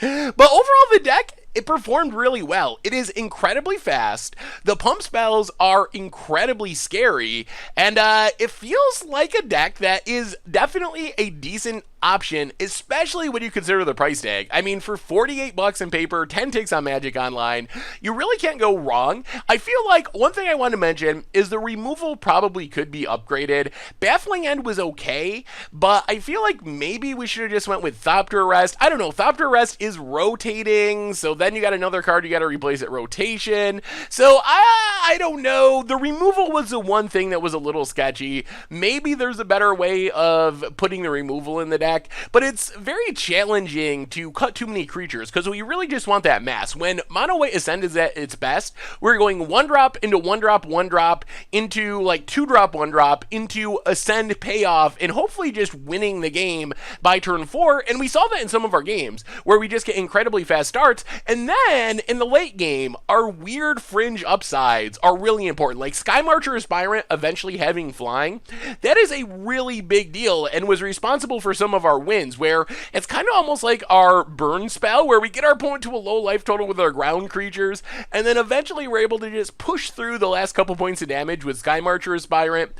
But overall, the deck, it performed really well. It is incredibly fast. The pump spells are incredibly scary, and it feels like a deck that is definitely a decent option, especially when you consider the price tag. I mean, for $48 in paper, 10 ticks on Magic Online, you really can't go wrong. I feel like one thing I want to mention is the removal probably could be upgraded. Baffling End was okay, but I feel like maybe we should have just went with Thopter Arrest. I don't know, Thopter Arrest is rotating, so then you got another card you got to replace at rotation. So I don't know. The removal was the one thing that was a little sketchy. Maybe there's a better way of putting the removal in the deck, but it's very challenging to cut too many creatures because we really just want that mass. When Mono White Ascend is at its best, we're going 1-drop into 1-drop, 1-drop into like 2-drop, 1-drop into Ascend payoff, and hopefully just winning the game by turn 4. And we saw that in some of our games where we just get incredibly fast starts, and then in the late game, our weird fringe upsides are really important. Like Sky Marcher Aspirant eventually having flying, that is a really big deal and was responsible for some of our wins, where it's kind of almost like our burn spell, where we get our opponent to a low life total with our ground creatures, and then eventually we're able to just push through the last couple points of damage with Sky Marcher Aspirant.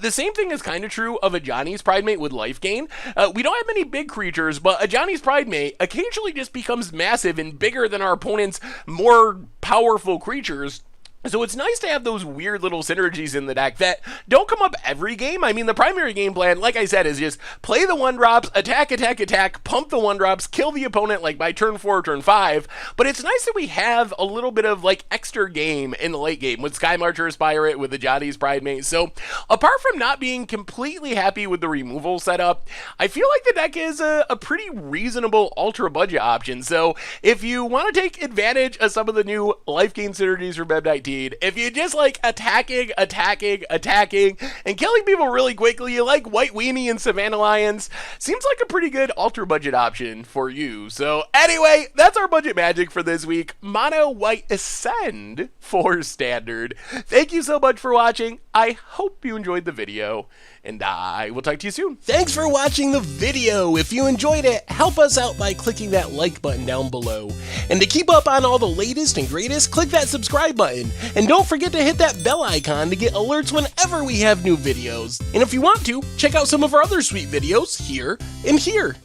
The same thing is kind of true of a Johnny's Pridemate with life gain. We don't have many big creatures, but a Johnny's Pridemate occasionally just becomes massive and bigger than our opponent's more powerful creatures. So it's nice to have those weird little synergies in the deck that don't come up every game. I mean, the primary game plan, like I said, is just play the 1-drops, attack, pump the 1-drops, kill the opponent like by turn 4 or turn 5. But it's nice that we have a little bit of like extra game in the late game with Sky Marcher Aspirant, with the Johnny's Pridemate. So apart from not being completely happy with the removal setup, I feel like the deck is a pretty reasonable ultra budget option. So if you want to take advantage of some of the new life gain synergies from M19, if you just like attacking, and killing people really quickly, you like White Weenie and Savannah Lions, seems like a pretty good ultra budget option for you. So anyway, that's our budget magic for this week. Mono White Ascend for Standard. Thank you so much for watching. I hope you enjoyed the video, and I will talk to you soon. Thanks for watching the video. If you enjoyed it, help us out by clicking that like button down below. And to keep up on all the latest and greatest, click that subscribe button. And don't forget to hit that bell icon to get alerts whenever we have new videos. And if you want to, check out some of our other sweet videos here and here.